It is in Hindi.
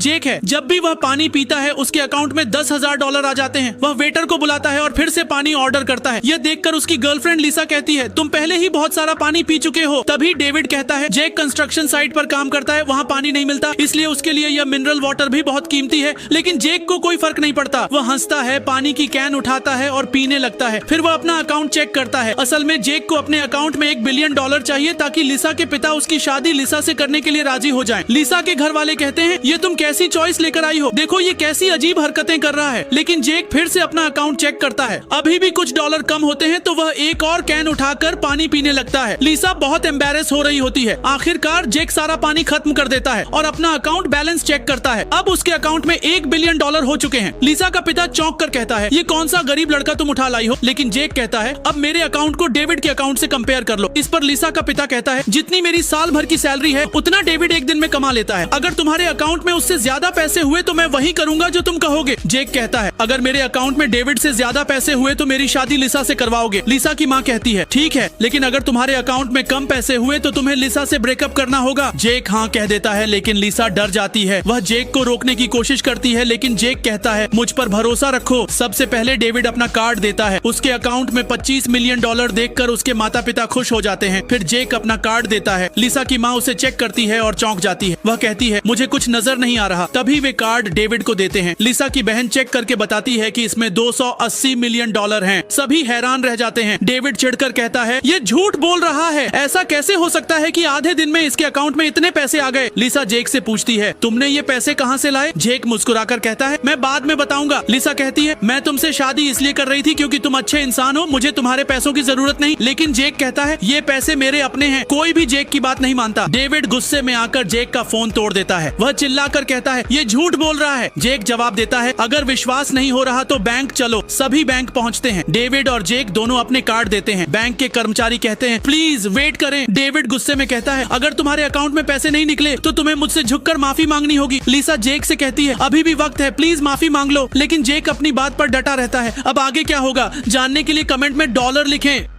जेक है। जब भी वह पानी पीता है उसके अकाउंट में $10,000 आ जाते हैं। वह वेटर को बुलाता है और फिर से पानी ऑर्डर करता है। यह देखकर उसकी गर्लफ्रेंड लिसा कहती है, तुम पहले ही बहुत सारा पानी पी चुके हो। तभी डेविड कहता है, जेक कंस्ट्रक्शन साइट पर काम करता है, वहाँ पानी नहीं मिलता, इसलिए उसके लिए यह मिनरल वाटर भी बहुत कीमती है। लेकिन जेक को कोई फर्क नहीं पड़ता। वह हंसता है, पानी की कैन उठाता है और पीने लगता है। फिर वह अपना अकाउंट चेक करता है। असल में जेक को अपने अकाउंट में $1 बिलियन चाहिए ताकि लिसा के पिता उसकी शादी लिसा से करने के लिए राजी हो जाएं। लिसा के घर वाले कहते हैं, ये तुम कैसी चॉइस लेकर आई हो, देखो ये कैसी अजीब हरकतें कर रहा है। लेकिन जेक फिर से अपना अकाउंट चेक करता है। अभी भी कुछ डॉलर कम होते हैं तो वह एक और कैन उठाकर पानी पीने लगता है। लिसा बहुत एम्बैरेस हो रही होती है। आखिरकार जेक सारा पानी खत्म कर देता है और अपना अकाउंट बैलेंस चेक करता है। अब उसके अकाउंट में $1 बिलियन हो चुके हैं। लिसा का पिता चौंक कर कहता है, ये कौन सा गरीब लड़का तुम उठा लाई हो। लेकिन जेक कहता है, अब मेरे अकाउंट को डेविड के अकाउंट से कंपेयर कर लो। इस पर लिसा का पिता कहता है, जितनी मेरी साल भर की सैलरी है उतना डेविड एक दिन में कमा लेता है। अगर तुम्हारे अकाउंट में उससे ज्यादा पैसे हुए तो मैं वही करूंगा जो तुम कहोगे। जेक कहता है, अगर मेरे अकाउंट में डेविड से ज्यादा पैसे हुए तो मेरी शादी लिसा से करवाओगे। लिसा की माँ कहती है, ठीक है, लेकिन अगर तुम्हारे अकाउंट में कम पैसे हुए तो तुम्हें लिसा से ब्रेकअप करना होगा। जेक हाँ कह देता है, लेकिन लिसा डर जाती है। वह जेक को रोकने की कोशिश करती है, लेकिन जेक कहता है, मुझ पर भरोसा रखो। सबसे पहले डेविड अपना कार्ड देता है। उसके अकाउंट में $25 मिलियन देखकर उसके माता पिता खुश हो जाते हैं। फिर जेक अपना कार्ड देता है। लिसा की माँ उसे चेक करती है और चौंक जाती है। वह कहती है, मुझे कुछ नजर नहीं आ रहा। तभी वे कार्ड डेविड को देते हैं। लिसा की बहन चेक करके बताती है कि इसमें $280 मिलियन हैं। सभी हैरान रह जाते हैं। डेविड चिढ़कर कहता है, ये झूठ बोल रहा है, ऐसा कैसे हो सकता है कि आधे दिन में इसके अकाउंट में इतने पैसे आ गए। लिसा जेक से पूछती है, तुमने ये पैसे कहाँ से लाए। जेक मुस्कुराकर कहता है, मैं बाद में बताऊंगा। लिसा कहती है, मैं तुमसे शादी इसलिए कर रही थी क्योंकि तुम अच्छे इंसान हो, मुझे तुम्हारे पैसों की जरूरत नहीं। लेकिन जेक कहता है, ये पैसे मेरे अपने हैं। कोई भी जेक की बात नहीं मानता। डेविड गुस्से में आकर जेक का फोन तोड़ देता है। वह चिल्लाकर कहता है, ये झूठ बोल रहा है। जेक जवाब देता है, अगर विश्वास नहीं हो रहा तो बैंक चलो। सभी बैंक पहुंचते हैं। डेविड और जेक दोनों अपने कार्ड देते हैं। बैंक के कर्मचारी कहते हैं, प्लीज वेट करें। डेविड गुस्से में कहता है, अगर तुम्हारे अकाउंट में पैसे नहीं निकले तो तुम्हें मुझसे झुककर माफी मांगनी होगी। लिसा जेक से कहती है, अभी भी वक्त है, प्लीज माफी मांग लो। लेकिन जेक अपनी बात पर डटा रहता है। अब आगे क्या होगा जानने के लिए कमेंट में $लिखें।